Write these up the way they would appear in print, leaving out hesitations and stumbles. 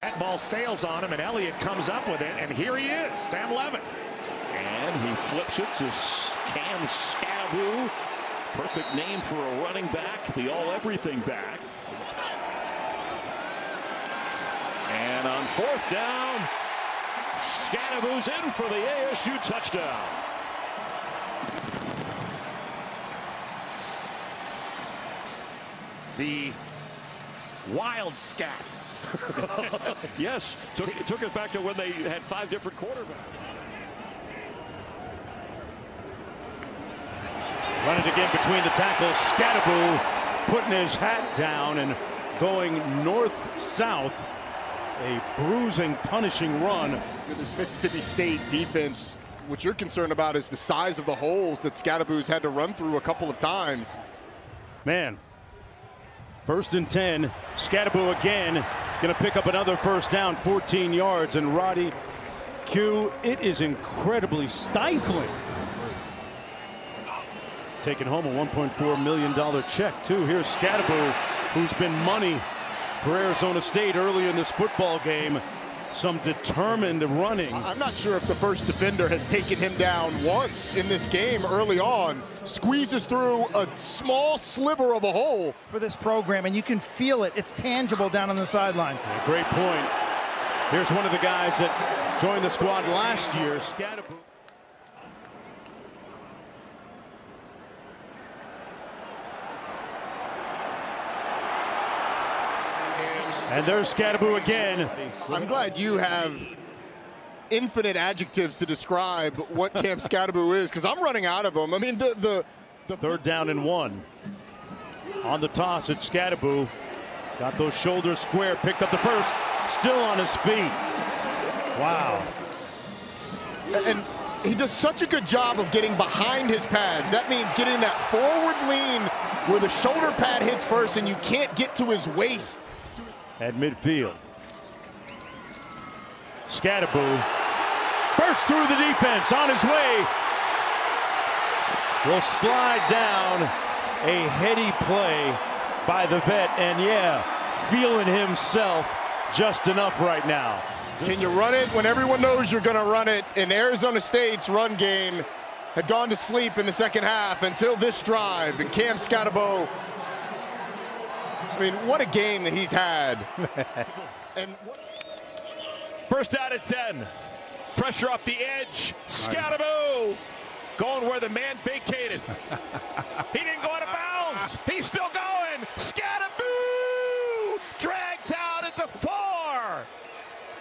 That ball sails on him, and Elliott comes up with it, and here he is, Sam Levitt. And he flips it to Cam Skattebo. Perfect name for a running back, the all-everything back. And on fourth down, Skattebo's in for the ASU touchdown. The wild scat. Yes, took it back to when they had 5 different quarterbacks. Running again between the tackles. Skattebo putting his hat down and going north-south. A bruising, punishing run. This Mississippi State defense, what you're concerned about is the size of the holes that Skattebo's had to run through a couple of times. Man, 1st and 10. Skattebo again going to pick up another first down, 14 yards. And Roddy Q, it is incredibly stifling. Taking home a $1.4 million check, too. Here's Skattebo, who's been money for Arizona State early in this football game. Some determined running. I'm not sure if the first defender has taken him down once in this game early on. Squeezes through a small sliver of a hole. For this program, and you can feel it. It's tangible down on the sideline. Yeah, great point. Here's one of the guys that joined the squad last year, Skattebo. And there's Skattebo again. I'm glad you have infinite adjectives to describe what Cam Skattebo is, because I'm running out of them. I mean, the 3rd down and 1. On the toss, it's Skattebo. Got those shoulders square, picked up the first, still on his feet. Wow. And he does such a good job of getting behind his pads. That means getting that forward lean where the shoulder pad hits first and you can't get to his waist. At midfield. Skattebo bursts through the defense on his way. Will slide down. A heady play by the vet, and yeah, feeling himself just enough right now. Can you run it when everyone knows you're going to run it? And Arizona State's run game had gone to sleep in the second half until this drive. And Cam Skattebo, I mean, what a game that he's had. And First down at 10. Pressure off the edge. Skattebo going where the man vacated. He didn't go out of bounds. He's still going. Skattebo dragged down at the 4.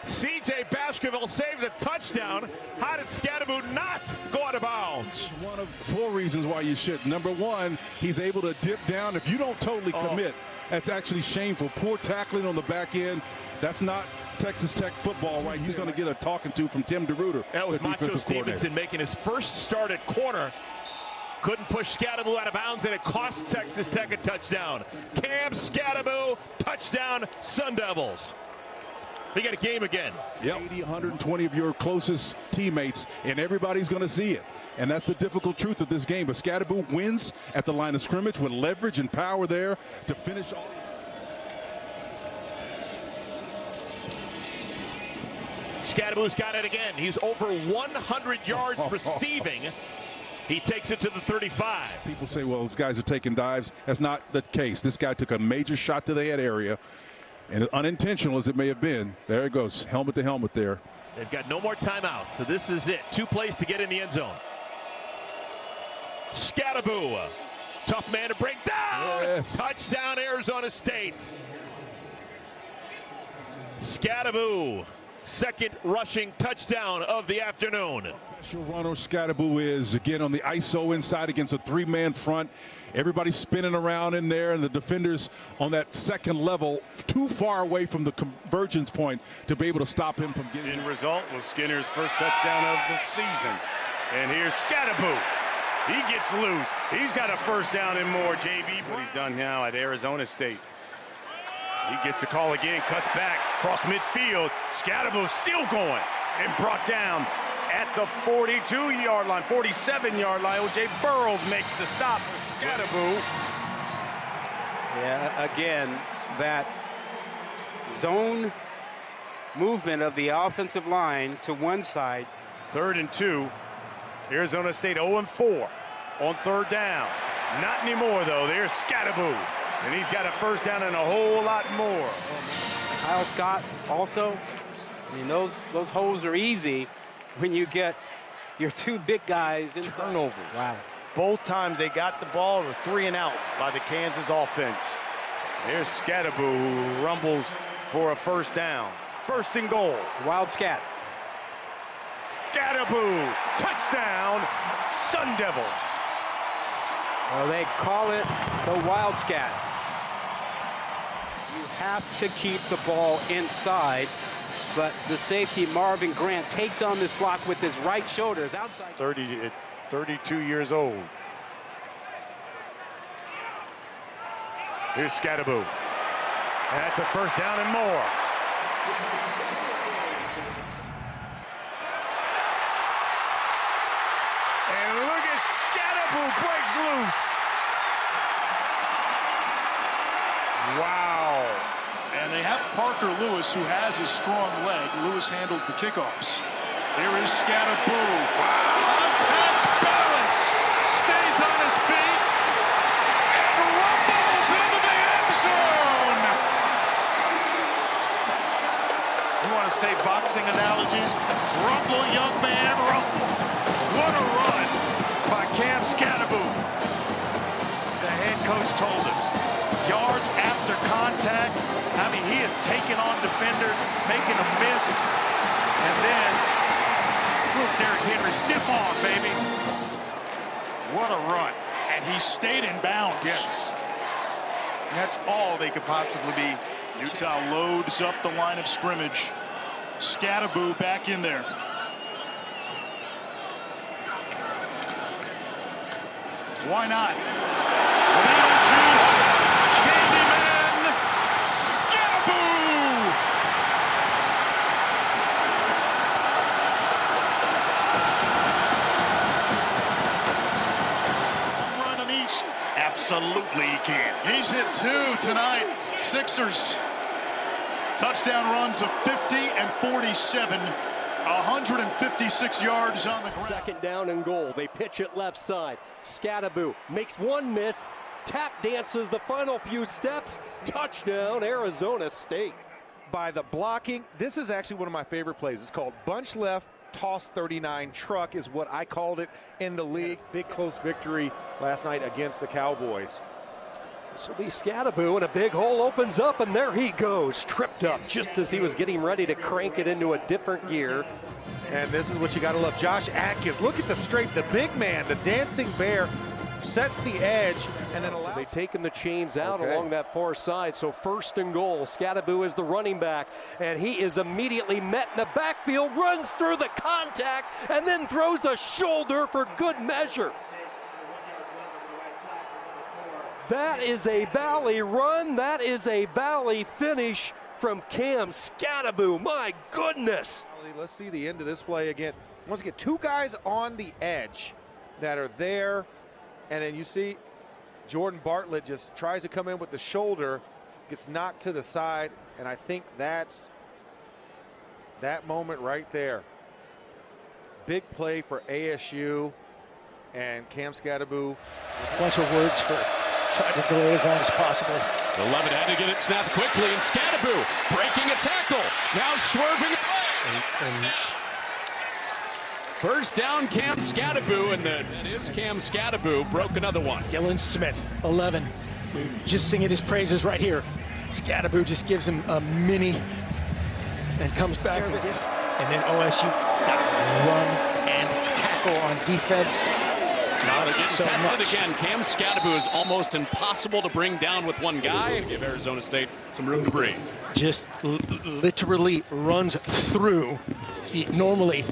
CJ Baskerville saved the touchdown. How did Skattebo not go out of bounds? One of 4 reasons why you should. Number 1, he's able to dip down. If you don't totally commit, that's actually shameful. Poor tackling on the back end. That's not Texas Tech football, right? He's going to get a talking to from Tim DeRuyter. That was Macho Stevenson making his first start at corner. Couldn't push Skattebo out of bounds, and it cost Texas Tech a touchdown. Cam Skattebo, touchdown, Sun Devils. They got a game again. Yep. 80, 120 of your closest teammates, and everybody's going to see it. And that's the difficult truth of this game. But Skattebo wins at the line of scrimmage with leverage and power there to finish off. Skattebo's got it again. He's over 100 yards receiving. He takes it to the 35. People say, well, these guys are taking dives. That's not the case. This guy took a major shot to the head area. And unintentional as it may have been, there it goes, helmet to helmet there. They've got no more timeouts, so this is it. 2 plays to get in the end zone. Skattebo, tough man to break down. Yes. Touchdown, Arizona State. Skattebo, second rushing touchdown of the afternoon. Special runner Skattebo is, again, on the ISO inside against a 3-man front. Everybody spinning around in there, and the defenders on that second level too far away from the convergence point to be able to stop him from getting. End result was Skinner's first touchdown of the season. And here's Skattebo. He gets loose. He's got a first down and more, JB. What he's done now at Arizona State. He gets the call again, cuts back, cross midfield. Skattebo still going and brought down at the 42-yard line, 47-yard line. O.J. Burrows makes the stop for Skattebo. Yeah, again, that zone movement of the offensive line to one side. 3rd and 2. Arizona State 0-4 on 3rd down. Not anymore, though. There's Skattebo, and he's got a first down and a whole lot more. Kyle Scott also. I mean, those holes are easy when you get your two big guys inside. Turnovers. Wow. Both times they got the ball with 3 and outs by the Kansas offense. There's Skattebo, who rumbles for a first down. 1st and goal. Wild Scat. Skattebo, touchdown, Sun Devils. Well, they call it the Wild Scat. You have to keep the ball inside, but the safety Marvin Grant takes on this block with his right shoulder. It's outside. 32 years old. Here's Skattebo. And that's a first down and more. And look at Skattebo breaks loose. Wow. And they have Parker Lewis, who has a strong leg. Lewis handles the kickoffs. Here is Skattebo. Contact, balance, stays on his feet, and rumbles into the end zone. You want to stay boxing analogies? Rumble, young man, rumble. What a run by Cam Skattebo. The head coach told us, yards after contact. I mean, he has taken on defenders, making a miss, and then Derrick Henry, stiff arm, baby. What a run. And he stayed in bounds. Yes. That's all they could possibly be. Utah loads up the line of scrimmage. Skattebo back in there. Why not? Beetlejuice, Candyman, Skattebo! Run on each? Absolutely he can. He's hit 2 tonight. Sixers. Touchdown runs of 50 and 47. 156 yards on the ground. 2nd down and goal. They pitch it left side. Skattebo makes one miss. Tap dances the final few steps. Touchdown, Arizona State. By the blocking. This is actually one of my favorite plays. It's called bunch left, toss 39 truck is what I called it in the league. Big close victory last night against the Cowboys. This will be Skattebo, and a big hole opens up, and there he goes, tripped up just as he was getting ready to crank it into a different gear. And this is what you got to love. Josh Atkins, look at the straight, the big man, the dancing bear, sets the edge, and then So they've taken the chains out along that far side. So 1st and goal. Skattebo is the running back, and he is immediately met in the backfield, runs through the contact, and then throws a shoulder for good measure. That is a valley run. That is a valley finish from Cam Skattebo. My goodness. Let's see the end of this play again. Once again, 2 guys on the edge that are there. And then you see Jordan Bartlett just tries to come in with the shoulder, gets knocked to the side. And I think that's that moment right there. Big play for ASU and Cam Skattebo. A bunch of words for trying to delay as long as possible. The Levitt had to get it snapped quickly, and Skattebo breaking a tackle. Now swerving away. First down, Cam Skattebo, and that is Cam Skattebo. Broke another one. Dylan Smith, 11. Just singing his praises right here. Skattebo just gives him a mini and comes back. And then OSU got run and tackle on defense. Now they're getting tested again. Cam Skattebo is almost impossible to bring down with one guy. Give Arizona State some room to breathe. Just literally runs through normally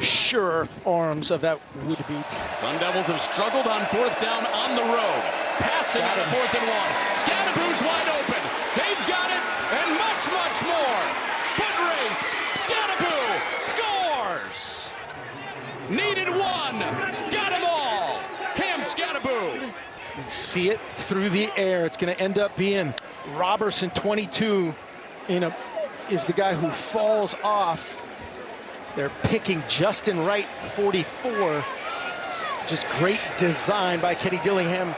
sure arms of that would-be. Sun Devils have struggled on 4th down on the road. Passing on 4th and 1. Skattebo's wide open. They've got it and much, much more. Foot race. Skattebo scores. Needed one. Got him all. Cam Skattebo. See it through the air. It's going to end up being Robertson 22 in a is the guy who falls off. They're picking Justin Wright, 44. Just great design by Kenny Dillingham.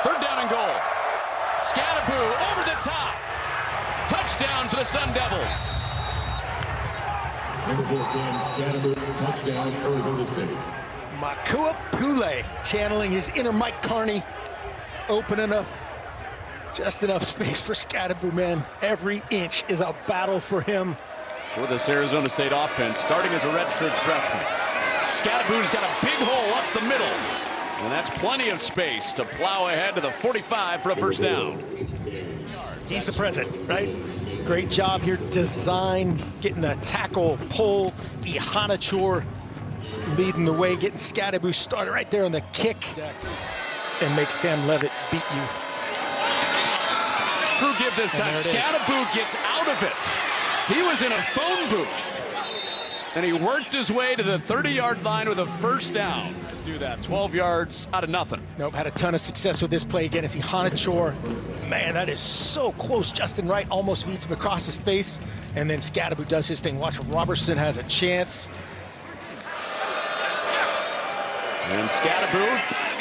Third down and goal. Skattebo over the top. Touchdown for the Sun Devils. Number 4, Cam Skattebo, touchdown, Arizona State. Makua Pule channeling his inner Mike Carney, opening up just enough space for Skattebo, man. Every inch is a battle for him. For this Arizona State offense, starting as a redshirt freshman. Skattebo's got a big hole up the middle. And that's plenty of space to plow ahead to the 45 for a first down. He's the present, right? Great job here, design, getting the tackle, pull, Ihanachor leading the way, getting Skattebo started right there on the kick and make Sam Levitt beat you. True give this time. Skattebo gets out of it. He was in a phone booth. And he worked his way to the 30-yard line with a first down. Do that, 12 yards out of nothing. Nope, had a ton of success with this play again. It's Ihanachor. Man, that is so close. Justin Wright almost meets him across his face. And then Skattebo does his thing. Watch, Robertson has a chance. And Skattebo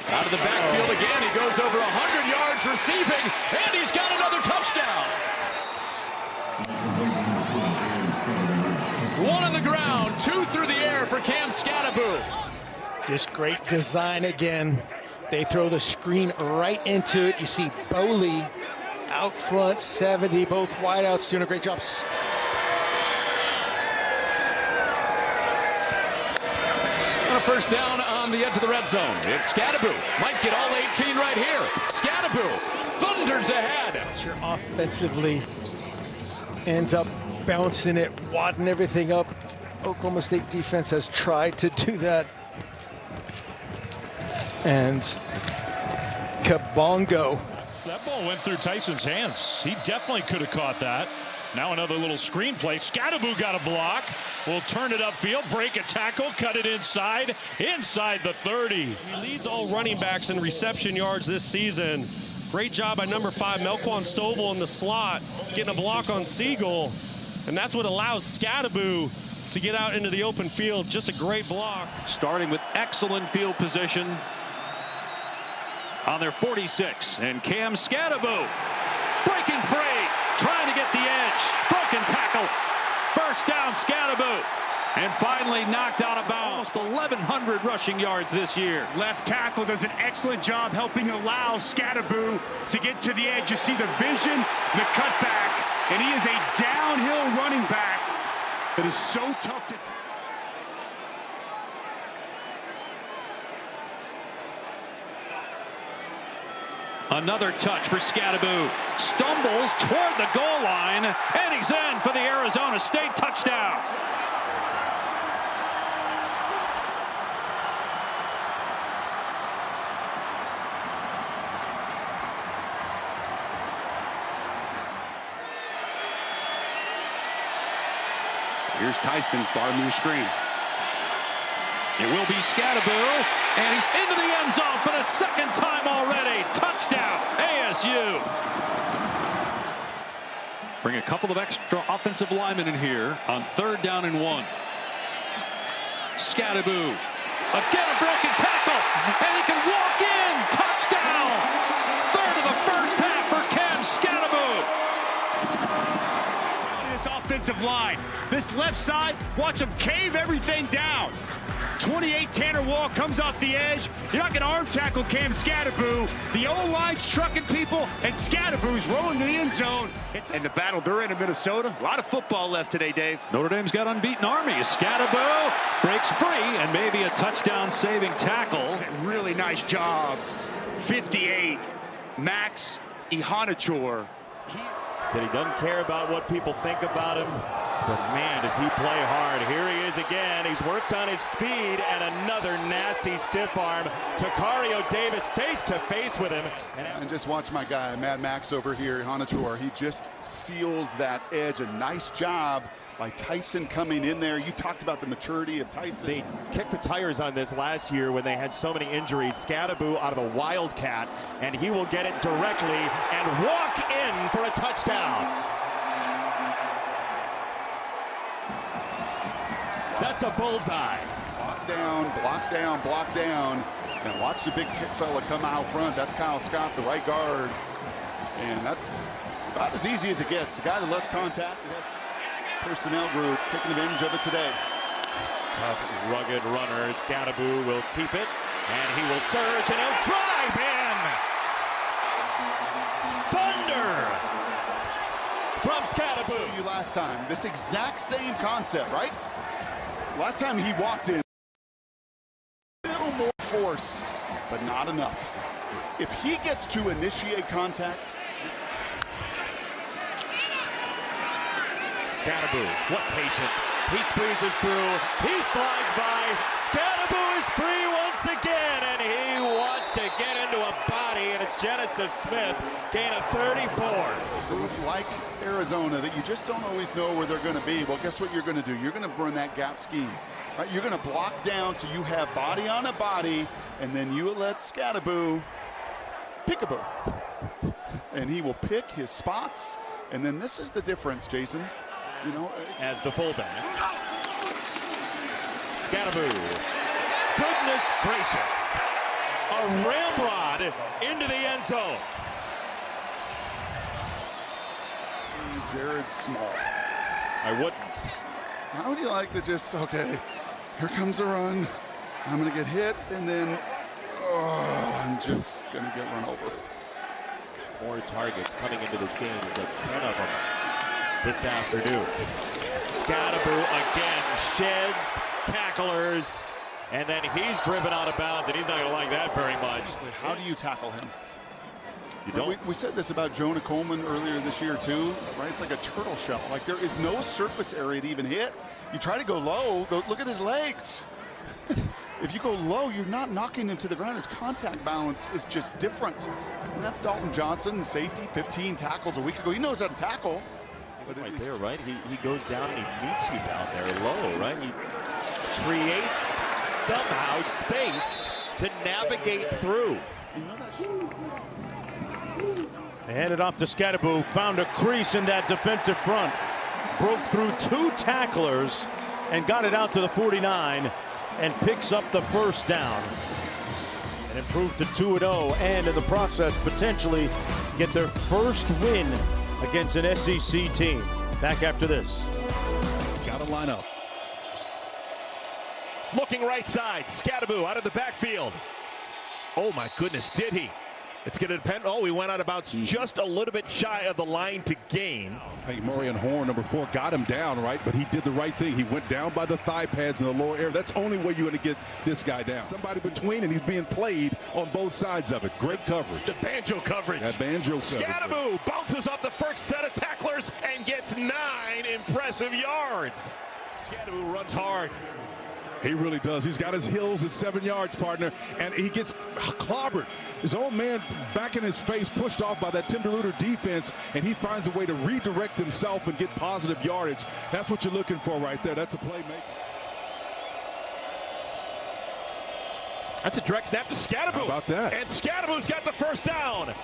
out of the backfield again. He goes over 100 yards receiving, and he's got another touchdown. One on the ground, two through the air for Cam Skattebo. Just great design again. They throw the screen right into it. You see Bowley out front, 70, both wideouts doing a great job. On a first down on the edge of the red zone. It's Skattebo. Might get all 18 right here. Skattebo thunders ahead. Sure, offensively ends up bouncing it, wadding everything up. Oklahoma State defense has tried to do that. And Kabongo. That ball went through Tyson's hands. He definitely could have caught that. Now another little screen play. Skattebo got a block. Will turn it upfield, break a tackle, cut it inside the 30. He leads all running backs in reception yards this season. Great job by number 5, Melquan Stovall in the slot, getting a block on Siegel. And that's what allows Skattebo to get out into the open field. Just a great block. Starting with excellent field position on their 46. And Cam Skattebo breaking free, trying to get the edge. Broken tackle. First down, Skattebo. And finally knocked out of bounds. Almost 1,100 rushing yards this year. Left tackle does an excellent job helping allow Skattebo to get to the edge. You see the vision, the cutback, and he is a downhill running back that is so tough to... Another touch for Skattebo. Stumbles toward the goal line, and he's in for the Arizona State touchdown. Here's Tyson, far near screen. It will be Skattebo, and he's into the end zone for the second time already. Touchdown, ASU. Bring a couple of extra offensive linemen in here on 3rd down and 1. Skattebo, again a broken tackle, and he can walk in. Touchdown, 3rd of the first half for Cam Skattebo. This offensive line, this left side, watch them cave everything down. 28 Tanner Wall comes off the edge. You're not going to arm tackle Cam Skattebo. The O-line's trucking people, and Skattebo's rolling to the end zone. And the battle they're in Minnesota. A lot of football left today, Dave. Notre Dame's got unbeaten Army. Skattebo breaks free, and maybe a touchdown-saving tackle. Really nice job. 58, Max Ihanachor. Said he doesn't care about what people think about him. But man, does he play hard. Here he is again. He's worked on his speed, and another nasty stiff arm. Takario Davis face to face with him. And just watch my guy, Mad Max over here, Ihanachor. He just seals that edge. A nice job by Tyson coming in there. You talked about the maturity of Tyson. They kicked the tires on this last year when they had so many injuries. Skattebo out of the Wildcat, and he will get it directly and walk in for a touchdown. That's a bullseye. Block down, block down, block down. And watch the big kick fella come out front. That's Cam Skattebo, the right guard. And that's about as easy as it gets. The guy that lets contact. Personnel group taking advantage of it today. Tough, rugged runner. Skattebo will keep it. And he will surge and he'll drive in. Thunder from Skattebo. You last time. This exact same concept, right? Last time he walked in. A little more force, but not enough. If he gets to initiate contact. Skattebo, what patience. He squeezes through. He slides by. Skattebo is free once again, and he wants to get into a body, and it's Genesis Smith, gain of 34. So like Arizona, that you just don't always know where they're going to be. Well, guess what you're going to do? You're going to run that gap scheme. Right? You're going to block down so you have body on a body, and then you let Skattebo pick-a-boo. And he will pick his spots, and then this is the difference, Jason. You know, as the fullback. Skattebo. Goodness gracious. A ramrod into the end zone. Jared Small. I wouldn't. How would you like to just, okay, here comes the run. I'm going to get hit, and then I'm just going to get run over. More targets coming into this game. He's got 10 of them this afternoon. Skattebo again sheds tacklers, and then he's driven out of bounds, and he's not going to like that very much. How do you tackle him? You don't. We said this about Jonah Coleman earlier this year too, right? It's like a turtle shell. Like there is no surface area to even hit. You try to go low. Look at his legs. If you go low, you're not knocking him to the ground. His contact balance is just different. And that's Dalton Johnson, the safety, 15 tackles a week ago. He knows how to tackle. But right there, right? He goes down and he meets you down there low, right? He creates somehow space to navigate through. You know that. They hand it off to Skattebo, found a crease in that defensive front, broke through 2 tacklers and got it out to the 49 and picks up the first down and improved to 2-0, and in the process potentially get their first win against an SEC team. Back after this. Got to line up. Looking right side, Skattebo out of the backfield. Oh my goodness, did he? It's going to depend. Oh, we went out about just a little bit shy of the line to gain. I think Morian Horn, number 4, got him down, right? But he did the right thing. He went down by the thigh pads in the lower area. That's the only way you're going to get this guy down. Somebody between, and he's being played on both sides of it. Great coverage. The banjo coverage. That banjo coverage. Skattebo bounces off the first set of tacklers and gets 9 impressive yards. Skattebo runs hard. He really does. He's got his heels at 7 yards, partner, and he gets clobbered. His own man back in his face, pushed off by that Tim DeRuyter defense, and he finds a way to redirect himself and get positive yardage. That's what you're looking for right there. That's a playmaker. That's a direct snap to Skattebo. How about that? And Skattebo's got the first down.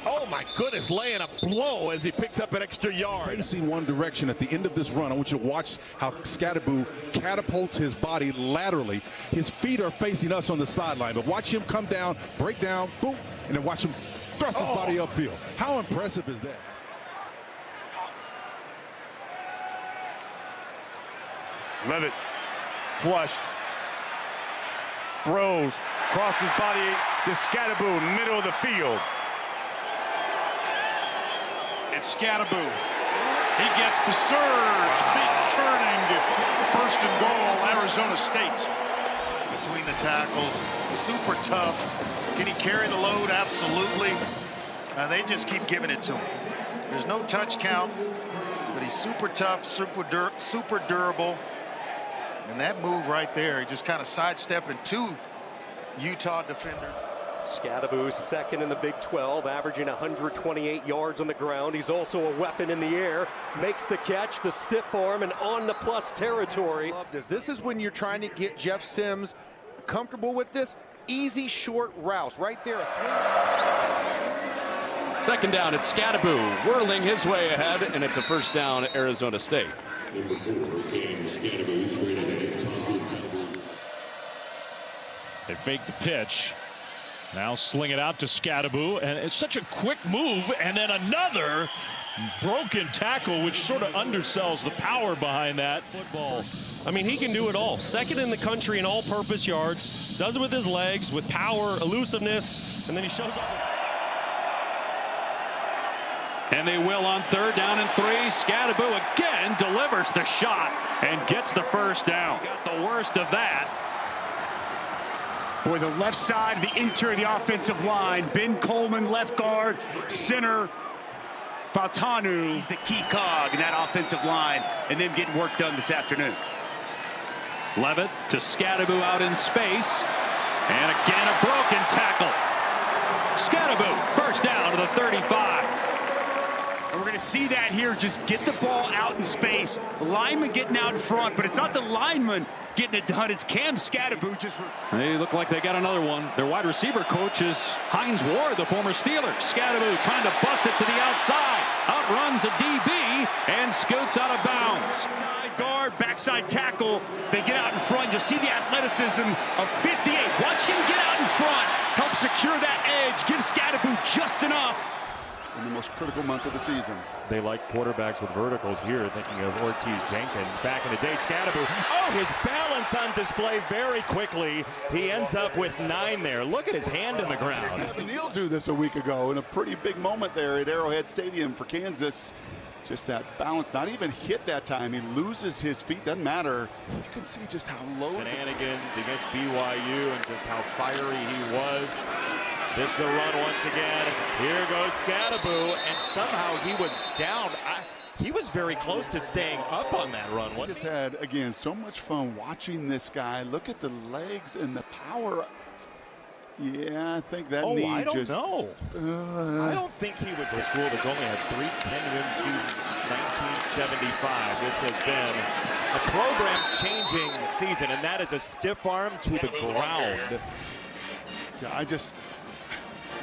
Oh my goodness, laying a blow as he picks up an extra yard. Facing one direction at the end of this run. I want you to watch how Skattebo catapults his body laterally. His feet are facing us on the sideline, but watch him come down, break down, boom, and then watch him thrust his body upfield. How impressive is that? Levitt flushed, throws, crosses body to Skattebo, middle of the field. It's Skattebo. He gets the surge, feet turning, first and goal, Arizona State. Between the tackles, super tough. Can he carry the load? Absolutely. They just keep giving it to him. There's no touch count, but he's super tough, super durable. And that move right there, he just kind of sidestepping 2 Utah defenders. Skattebo second in the Big 12, averaging 128 yards on the ground. He's also a weapon in the air. Makes the catch, the stiff arm, and on the plus territory. This is when you're trying to get Jeff Sims comfortable with this. Easy, short routes. Right there, a swing. Second down, it's Skattebo whirling his way ahead, and it's a first down at Arizona State. Number 4, Cam Skattebo, straight ahead. They fake the pitch. Now sling it out to Skattebo, and it's such a quick move, and then another broken tackle, which sort of undersells the power behind that football. I mean, he can do it all. Second in the country in all-purpose yards. Does it with his legs, with power, elusiveness, and then he shows up. And they will on third down and 3. Skattebo again delivers the shot and gets the first down. Got the worst of that. For the left side, the interior of the offensive line, Ben Coleman, left guard, center, Faltanu is the key cog in that offensive line, and them getting work done this afternoon. Levitt to Skattebo out in space, and again a broken tackle. Skattebo first down to the 35. And we're going to see that here, just get the ball out in space. Lineman getting out in front, but it's not the lineman getting it done. It's Cam Skattebo just... They look like they got another one. Their wide receiver coach is Hines Ward, the former Steeler. Skattebo trying to bust it to the outside. Outruns a DB and scoots out of bounds. Side guard, backside tackle. They get out in front. You'll see the athleticism of 58. Watch him get out in front. Help secure that edge. Give Skattebo just enough. In the most critical month of the season. They like quarterbacks with verticals here, thinking of Ortiz Jenkins. Back in the day, Skattebo, oh, his balance on display very quickly. He ends up with 9 there. Look at his hand in the ground. Neal do this a week ago in a pretty big moment there at Arrowhead Stadium for Kansas. Just that balance, not even hit that time. He loses his feet, doesn't matter. You can see just how low. Shenanigans against BYU and just how fiery he was. This is a run once again. Here goes Skattebo, and somehow he was down. He was very close to staying up on that run. I just had, again, so much fun watching this guy. Look at the legs and the power. Yeah, I think that knee I don't just... know. I don't think he would. For a school that's only had 3 10-win seasons since 1975, this has been a program-changing season, and that is a stiff arm to the ground. Yeah,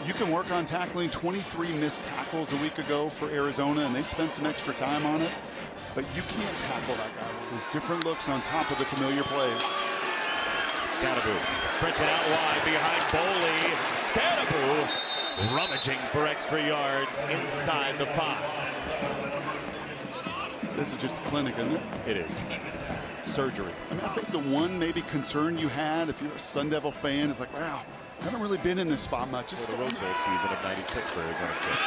you can work on tackling. 23 missed tackles a week ago for Arizona, and they spent some extra time on it. But you can't tackle that guy. There's different looks on top of the familiar plays. Skattebo stretching out wide behind Boley. Skattebo rummaging for extra yards inside the 5. This is just a clinic, isn't it? It is. Surgery. I mean, I think the one maybe concern you had if you're a Sun Devil fan is like, wow, I haven't really been in this spot much. Just the Rose Bowl season of '96 for Arizona State.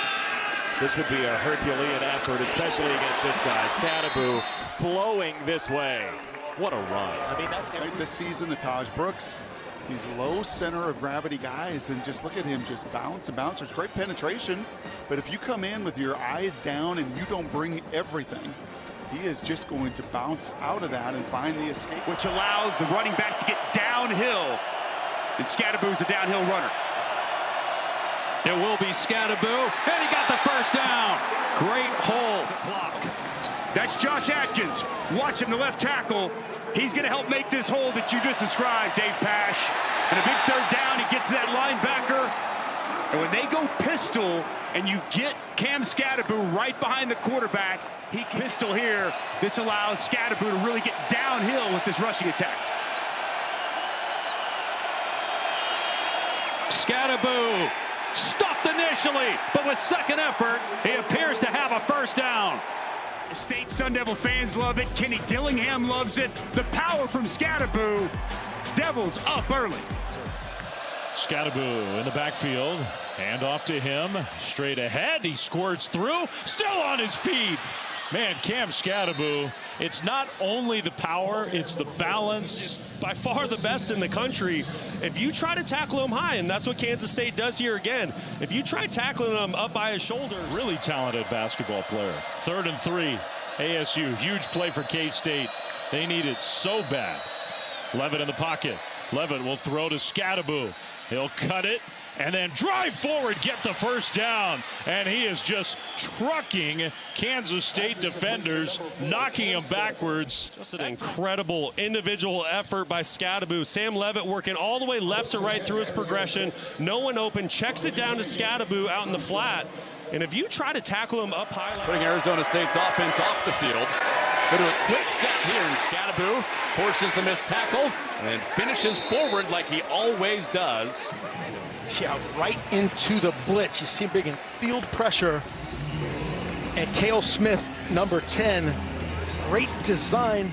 This would be a Herculean effort, especially against this guy. Skattebo flowing this way. What a run. I mean, that's this season, the Taj Brooks, these low center of gravity guys, and just look at him just bounce and bounce. There's great penetration, but if you come in with your eyes down and you don't bring everything, he is just going to bounce out of that and find the escape. Which allows the running back to get downhill. And Skattebo's a downhill runner. It will be Skattebo, and he got the first down. Great hole. That's Josh Atkins. Watch him, the left tackle. He's going to help make this hole that you just described, Dave Pash. And a big third down, he gets that linebacker. And when they go pistol and you get Cam Skattebo right behind the quarterback, he can pistol here. This allows Skattebo to really get downhill with this rushing attack. Skattebo stuffed initially, but with second effort, he appears to have a first down. State Sun Devil fans love it. Kenny Dillingham loves it. The power from Skattebo. Devils up early. Skattebo in the backfield. Hand off to him. Straight ahead. He squirts through. Still on his feet. Man, Cam Skattebo, it's not only the power, it's the balance. It's by far the best in the country. If you try to tackle him high, and that's what Kansas State does here again, if you try tackling him up by his shoulders. Really talented basketball player. 3rd and 3, ASU. Huge play for K-State. They need it so bad. Levitt in the pocket. Levitt will throw to Skattebo. He'll cut it and then drive forward, get the first down. And he is just trucking Kansas State defenders, knocking them backwards. Just an incredible individual effort by Skattebo. Sam Levitt working all the way left to right through his progression. No one open, checks it down to Skattebo out in the flat. And if you try to tackle him up high, Putting Arizona State's offense off the field. Go to a quick set here, and Skattebo forces the missed tackle and finishes forward like he always does. Yeah, right into the blitz. You see him bringing field pressure. And Cale Smith, number 10, great design